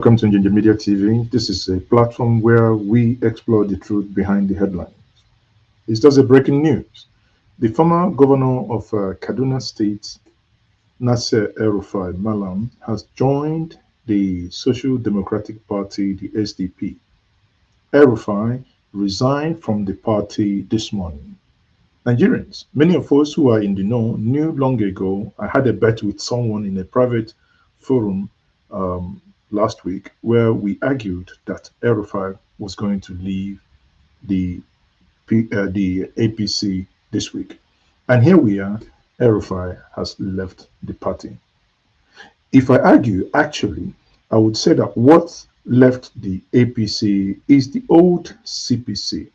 Welcome to Ginger Media TV. This is a platform where we explore the truth behind the headline. It's just a breaking news. The former governor of Kaduna State, Nasser El-Rufai Malam, has joined the Social Democratic Party, the SDP. El-Rufai resigned from the party this morning. Nigerians, many of us who are in the know knew long ago. I had a bet with someone in a private forum um, last week where we argued that El-Rufai was going to leave the the APC this week. And here we are, El-Rufai has left the party. If I argue, actually, I would say that what left the APC is the old CPC.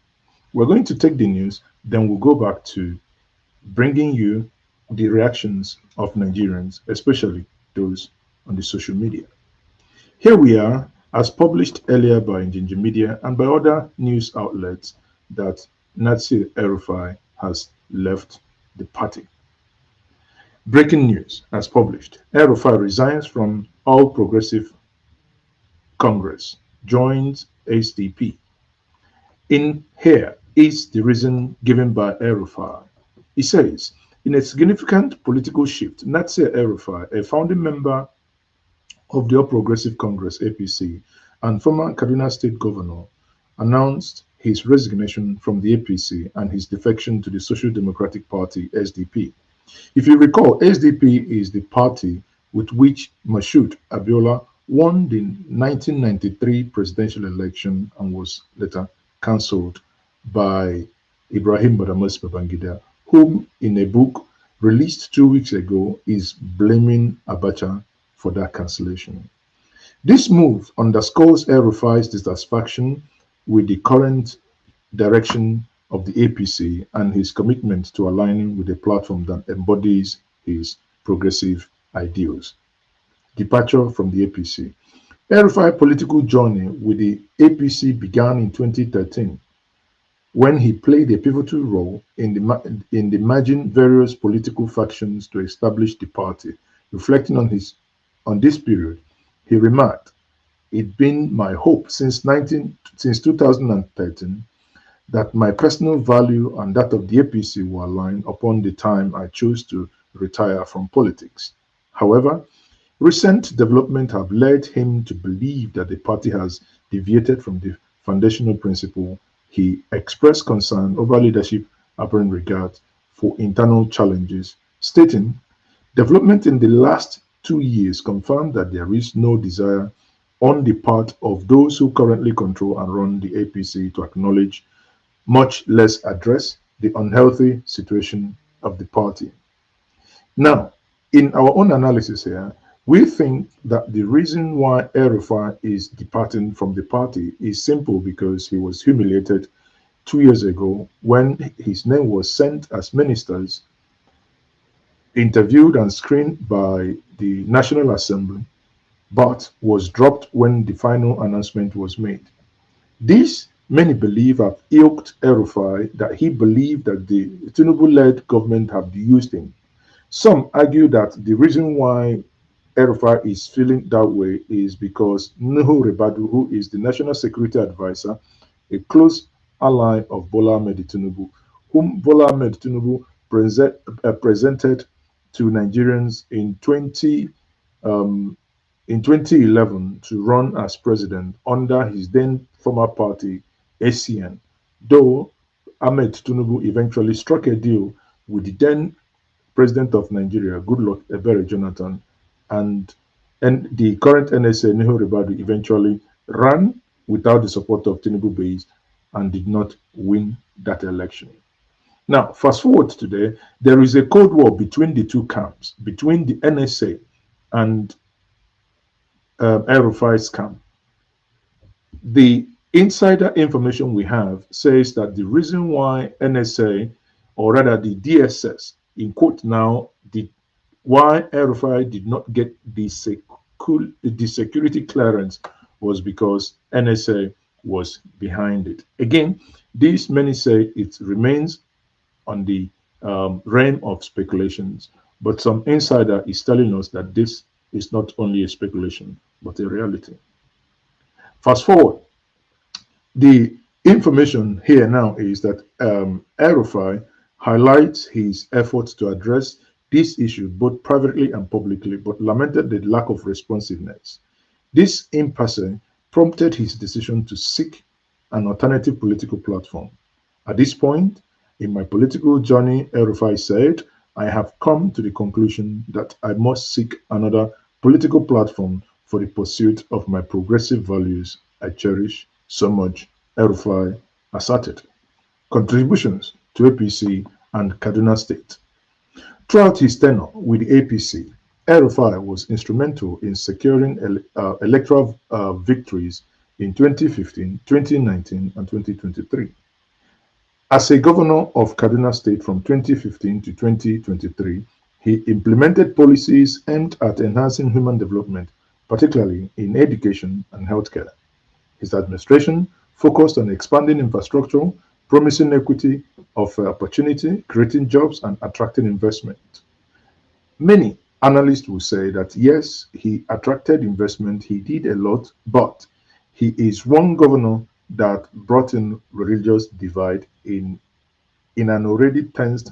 We're going to take the news, then we'll go back to bringing you the reactions of Nigerians, especially those on the social media. Here we are, as published earlier by Ginger Media and by other news outlets, that Nasser El-Rufai has left the party. Breaking news, as published. El-Rufai resigns from All Progressive Congress, joins SDP. In here is the reason given by El-Rufai. He says, in a significant political shift, Nasser El-Rufai, a founding member of the All Progressive Congress (APC) and former Kaduna State Governor, announced his resignation from the APC and his defection to the Social Democratic Party (SDP). If you recall, SDP is the party with which Mashood Abiola won the 1993 presidential election and was later cancelled by Ibrahim Badamos Babangida, whom in a book released 2 weeks ago is blaming Abacha for that cancellation. This move underscores El-Rufai's dissatisfaction with the current direction of the APC and his commitment to aligning with a platform that embodies his progressive ideals. Departure from the APC. El-Rufai's political journey with the APC began in 2013 when he played a pivotal role in the merging various political factions to establish the party. Reflecting on this period, he remarked, "It's been my hope since 2013 that my personal value and that of the APC were aligned upon the time I chose to retire from politics. However, recent developments have led him to believe that the party has deviated from the foundational principle. He expressed concern over leadership apparent regard for internal challenges, stating, development in the last 2 years confirmed that there is no desire on the part of those who currently control and run the APC to acknowledge, much less address, the unhealthy situation of the party." Now, in our own analysis here, we think that the reason why El-Rufai is departing from the party is simple because he was humiliated 2 years ago when his name was sent as ministers, interviewed and screened by the National Assembly, but was dropped when the final announcement was made. This, many believe, have ilked El-Rufai that he believed that the Tinubu-led government have used him. Some argue that the reason why El-Rufai is feeling that way is because Nuhu Ribadu, who is the National Security Advisor, a close ally of Bola Ahmed Tinubu, whom Bola Ahmed Tinubu presented to Nigerians in 2011 to run as president under his then former party, ACN, though Ahmed Tinubu eventually struck a deal with the then president of Nigeria, Goodluck Ebele Jonathan, and the current NSA, Nuhu Ribadu, eventually ran without the support of Tinubu base and did not win that election. Now, fast forward to today, there is a cold war between the two camps, between the NSA and El-Rufai's camp. The insider information we have says that the reason why NSA, or rather the DSS, in quote now, why El-Rufai did not get the security clearance was because NSA was behind it. Again, these many say it remains on the realm of speculations, but some insider is telling us that this is not only a speculation, but a reality. Fast forward, the information here now is that El-Rufai highlights his efforts to address this issue both privately and publicly, but lamented the lack of responsiveness. This impasse prompted his decision to seek an alternative political platform. At this point in my political journey, El-Rufai said, I have come to the conclusion that I must seek another political platform for the pursuit of my progressive values I cherish so much, El-Rufai asserted. Contributions to APC and Kaduna State. Throughout his tenure with the APC, El-Rufai was instrumental in securing electoral victories in 2015, 2019, and 2023. As a governor of Kaduna State from 2015 to 2023, he implemented policies aimed at enhancing human development, particularly in education and healthcare. His administration focused on expanding infrastructure, promising equity of opportunity, creating jobs, and attracting investment. Many analysts will say that yes, he attracted investment, he did a lot, but he is one governor that brought in religious divide in an already tensed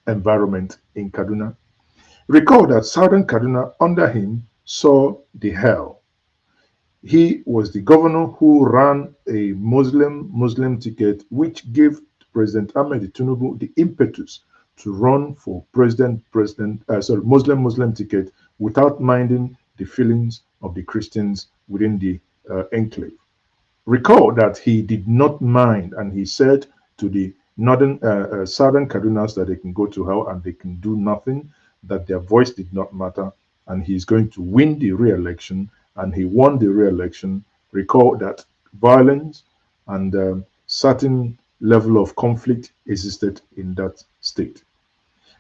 environment in Kaduna. Recall that southern Kaduna under him saw the hell. He was the governor who ran a Muslim ticket, which gave President Ahmed Tinubu the impetus to run for Muslim ticket without minding the feelings of the Christians within the enclave. Recall that he did not mind, and he said to the southern Kadunas that they can go to hell and they can do nothing, that their voice did not matter, and he's going to win the re-election, and he won the re-election. Recall that violence and certain level of conflict existed in that state.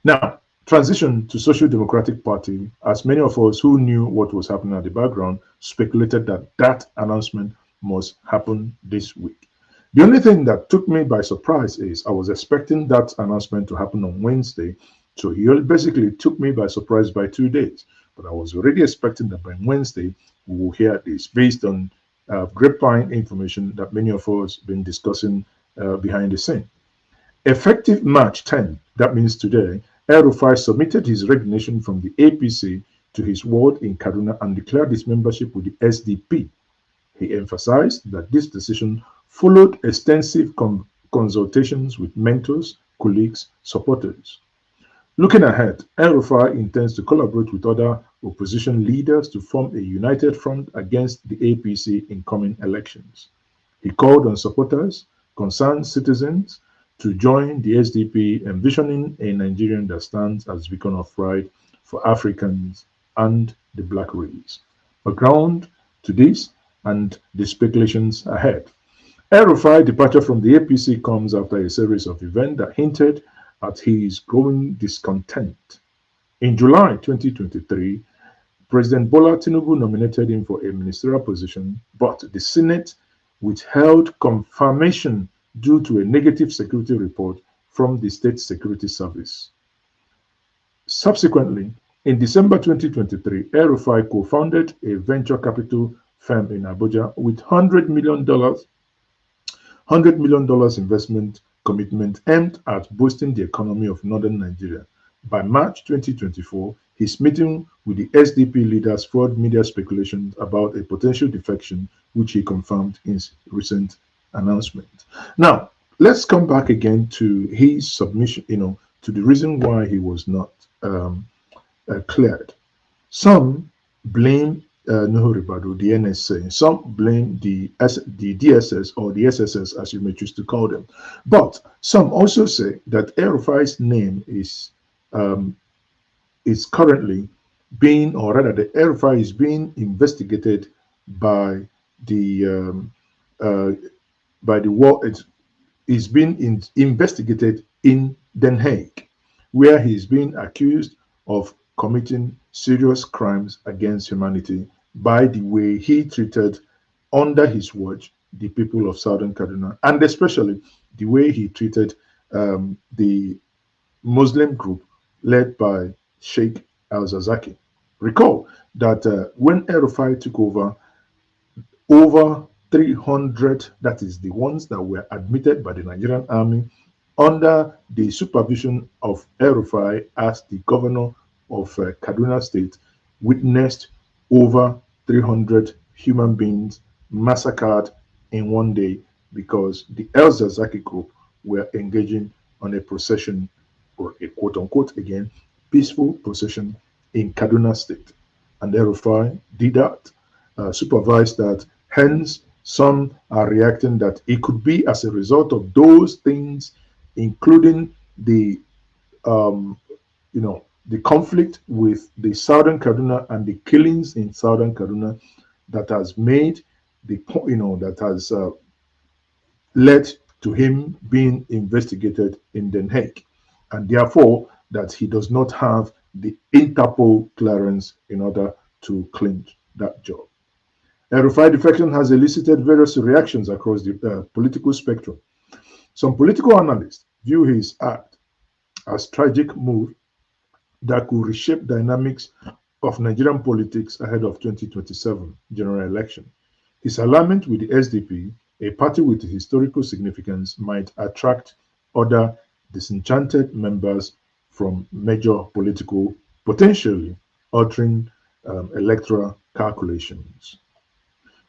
Now, transition to Social Democratic Party, as many of us who knew what was happening at the background speculated that that announcement must happen this week. The only thing that took me by surprise is I was expecting that announcement to happen on Wednesday. So he basically took me by surprise by 2 days. But I was already expecting that by Wednesday we will hear this based on grapevine information that many of us have been discussing behind the scene. Effective March 10, that means today, El-Rufai submitted his resignation from the APC to his ward in Kaduna and declared his membership with the SDP. He emphasized that this decision followed extensive consultations with mentors, colleagues, supporters. Looking ahead, El-Rufai intends to collaborate with other opposition leaders to form a united front against the APC in coming elections. He called on supporters, concerned citizens, to join the SDP, envisioning a Nigerian that stands as beacon of pride for Africans and the black race. Background to this and the speculations ahead. El-Rufai's departure from the APC comes after a series of events that hinted at his growing discontent. In July 2023, President Bola Tinubu nominated him for a ministerial position, but the Senate withheld confirmation due to a negative security report from the State Security Service. Subsequently, in December 2023, El-Rufai co-founded a venture capital firm in Abuja with $100 million investment commitment aimed at boosting the economy of northern Nigeria. By March 2024, his meeting with the SDP leaders fueled media speculations about a potential defection, which he confirmed in his recent announcement. Now, let's come back again to his submission, to the reason why he was not cleared. Some blame Nuhu Ribadu, the NSA. Some blame the DSS or the SSS, as you may choose to call them. But some also say that El-Rufai's name is currently being, or rather, the El-Rufai is being investigated by the war. It is being investigated in Den Haag, where he is being accused of committing serious crimes against humanity by the way he treated under his watch the people of Southern Kaduna, and especially the way he treated the Muslim group led by Sheikh Al-Zazaki. Recall that when El-Rufai took over 300, that is the ones that were admitted by the Nigerian army under the supervision of El-Rufai as the governor of Kaduna State, witnessed over 300 human beings massacred in one day because the El Zazaki group were engaging on a procession, or a quote unquote again, peaceful procession in Kaduna State. And El-Rufai did that, supervised that. Hence, some are reacting that it could be as a result of those things, including the um, the conflict with the southern Kaduna and the killings in southern Kaduna, that has made that has led to him being investigated in Den Haag, and therefore that he does not have the Interpol clearance in order to clinch that job. El-Rufai defection has elicited various reactions across the political spectrum. Some political analysts view his act as tragic move that could reshape dynamics of Nigerian politics ahead of 2027 general election. His alignment with the SDP, a party with historical significance, might attract other disenchanted members from major political, potentially altering electoral calculations.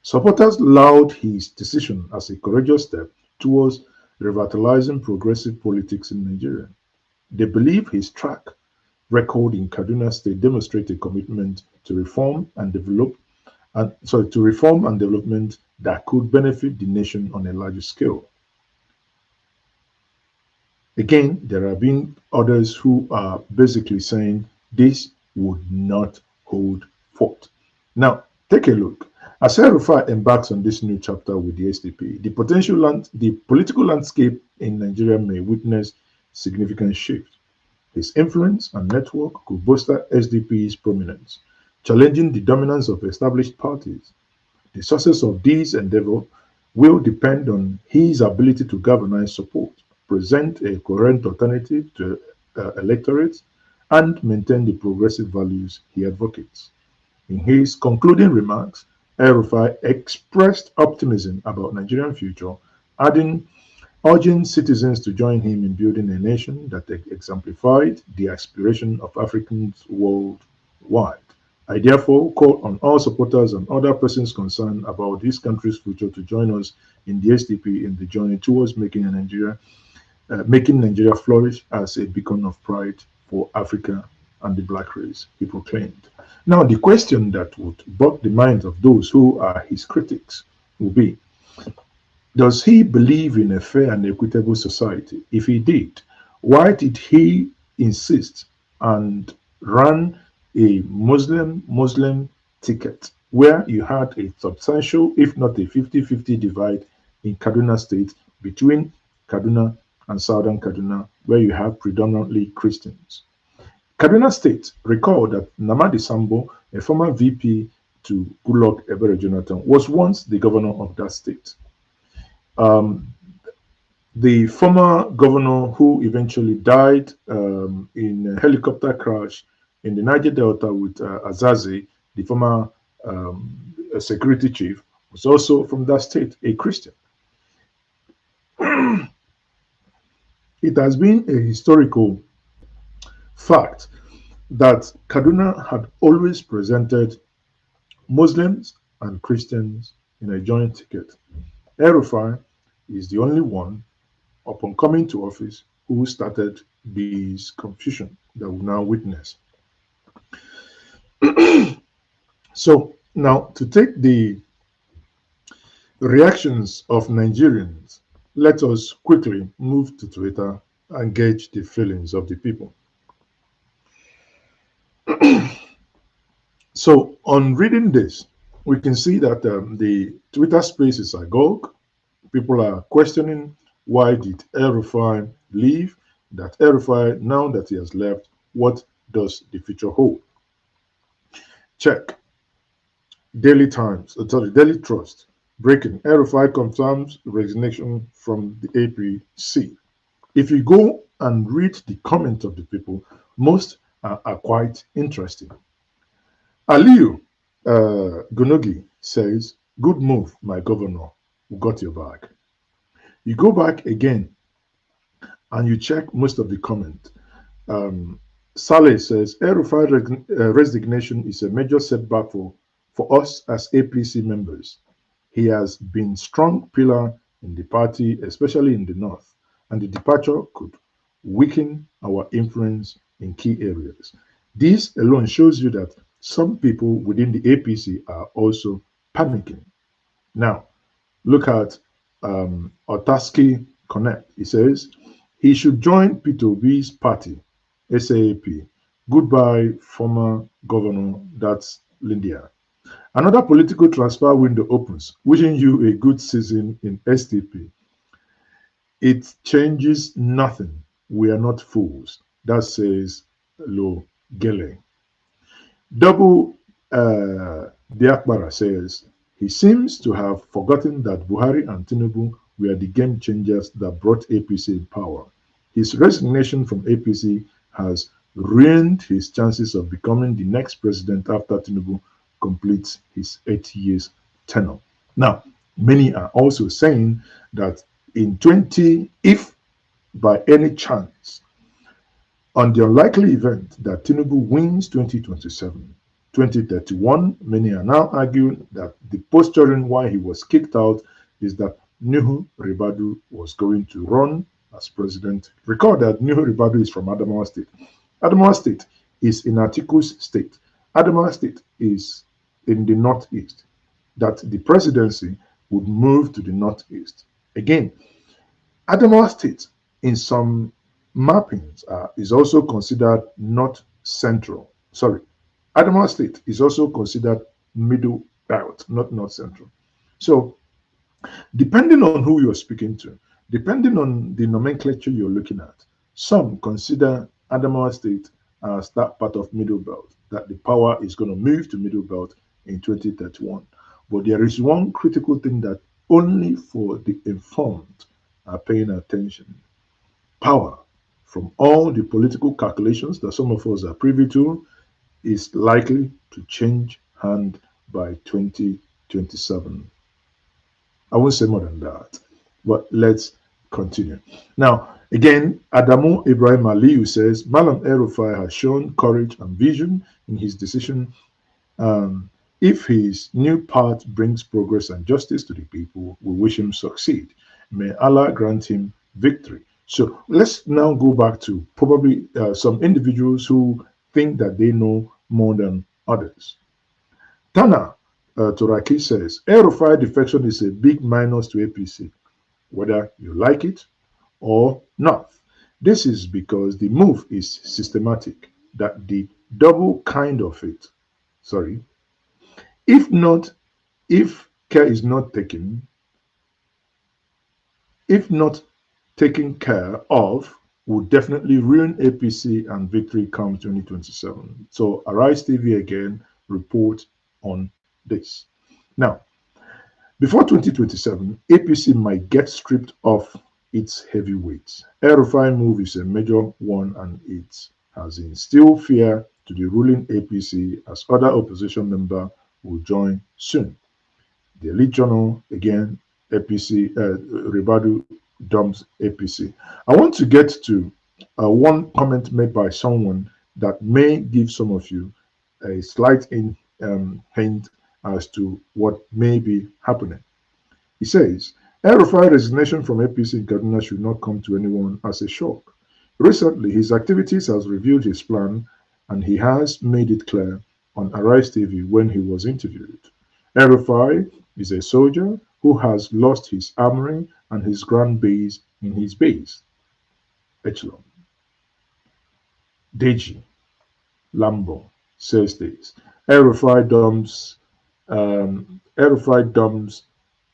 Supporters laud his decision as a courageous step towards revitalizing progressive politics in Nigeria. They believe his track record in Kaduna State demonstrates a commitment to reform and development that could benefit the nation on a larger scale. Again, there have been others who are basically saying this would not hold forth. Now, take a look. As El-Rufai embarks on this new chapter with the SDP, the political landscape in Nigeria may witness significant shift. His influence and network could bolster SDP's prominence, challenging the dominance of established parties. The success of these endeavors will depend on his ability to galvanize support, present a coherent alternative to electorates, and maintain the progressive values he advocates. In his concluding remarks, El-Rufai expressed optimism about Nigerian future, urging citizens to join him in building a nation that exemplified the aspiration of Africans worldwide. I therefore call on all supporters and other persons concerned about this country's future to join us in the SDP in the journey towards making Nigeria flourish as a beacon of pride for Africa and the black race, he proclaimed. Now, the question that would bog the minds of those who are his critics will be, does he believe in a fair and equitable society? If he did, why did he insist and run a Muslim ticket where you had a substantial, if not a 50-50 divide in Kaduna State between Kaduna and Southern Kaduna, where you have predominantly Christians? Kaduna State, recall that Namadi Sambo, a former VP to Goodluck Ebere Jonathan, was once the governor of that state. The former governor, who eventually died in a helicopter crash in the Niger Delta with Azazi, the former security chief, was also from that state, a Christian. It has been a historical fact that Kaduna had always presented Muslims and Christians in a joint ticket. El-Rufai is the only one, upon coming to office, who started this confusion that we now witness. So now, to take the reactions of Nigerians, let us quickly move to Twitter and gauge the feelings of the people. So on reading this, we can see that the Twitter space is agog. People are questioning, why did El-Rufai leave? That El-Rufai, now that he has left, what does the future hold? Check. Daily Trust. Breaking. El-Rufai confirms resignation from the APC. If you go and read the comments of the people, most are quite interesting. Aliyu Gunugi says, Good move, my governor. We got your back. You go back again and you check most of the comment. Um, Saleh says El-Rufai resignation is a major setback for us as APC members. He has been strong pillar in the party, especially in the north, and the departure could weaken our influence in key areas. This alone shows you that some people within the APC are also panicking. Now, look at Otaski Connect. He says he should join Peter Obi's party, SAAP. Goodbye, former governor. That's Lindia. Another political transfer window opens. Wishing you a good season in SDP. It changes nothing. We are not fools. That says Lo Gele. Double Diakbara says he seems to have forgotten that Buhari and Tinubu were the game changers that brought APC in power. His resignation from APC has ruined his chances of becoming the next president after Tinubu completes his 8 years tenure. Now, many are also saying that in 20, if by any chance, on the unlikely event that Tinubu wins 2027, 2031, many are now arguing that the posturing why he was kicked out is that Nuhu Ribadu was going to run as president. Recall that Nuhu Ribadu is from Adamawa State. Adamawa State is in Atiku's state. Adamawa State is in the northeast. That the presidency would move to the northeast. Again, Adamawa State in some mappings is also considered not central. Sorry, Adamawa State is also considered middle belt, not north central. So, depending on who you're speaking to, depending on the nomenclature you're looking at, some consider Adamawa State as that part of middle belt, that the power is going to move to middle belt in 2031. But there is one critical thing that only for the informed are paying attention. Power, from all the political calculations that some of us are privy to, is likely to change hand by 2027. I won't say more than that, but let's continue. Now, again, Adamu Ibrahim Aliyu says Malam El-Rufai has shown courage and vision in his decision. If his new path brings progress and justice to the people, we wish him succeed. May Allah grant him victory. So let's now go back to probably some individuals who think that they know more than others. Tana Turaki says, El-Rufai defection is a big minus to APC, whether you like it or not. This is because the move is systematic, that the double kind of it, sorry, if not, if care is not taken, if not taken care of, will definitely ruin APC and victory come 2027. So Arise TV again report on this. Now, before 2027, APC might get stripped of its heavyweights. El-Rufai move is a major one and it has instilled fear to the ruling APC as other opposition members will join soon. The elite journal, again, APC, Ribadu dumps APC. I want to get to one comment made by someone that may give some of you a slight hint as to what may be happening. He says, El-Rufai resignation from APC in Kaduna should not come to anyone as a shock. Recently, his activities has revealed his plan and he has made it clear on Arise TV when he was interviewed. El-Rufai is a soldier who has lost his armory and his ground base in his base. Echelon. Deji Lambo says this. El-Rufai dumps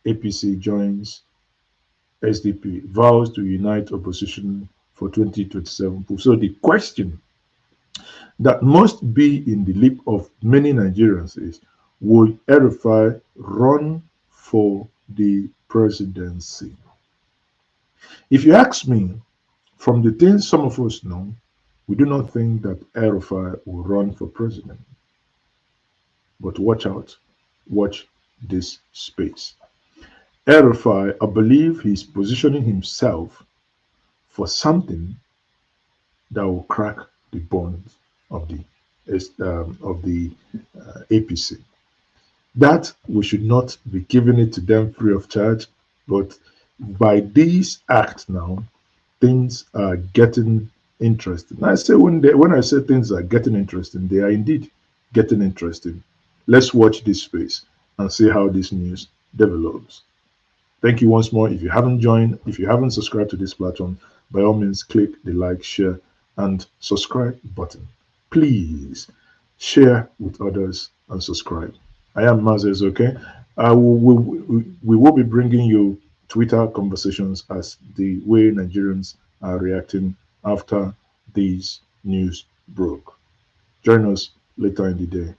APC joins SDP, vows to unite opposition for 2027. So the question that must be in the lip of many Nigerians is, will El-Rufai run for the presidency? If you ask me, from the things some of us know, we do not think that El-Rufai will run for president. But watch out, watch this space. El-Rufai, I believe he's positioning himself for something that will crack the bones of the APC. That we should not be giving it to them free of charge, but by this act now, things are getting interesting. I say when I say things are getting interesting, they are indeed getting interesting. Let's watch this space and see how this news develops. Thank you once more. If you haven't joined, if you haven't subscribed to this platform, by all means, click the like, share, and subscribe button. Please share with others and subscribe. I am Mazes, okay? We will be bringing you Twitter conversations as the way Nigerians are reacting after these news broke. Join us later in the day.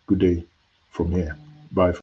Good day from here. Bye.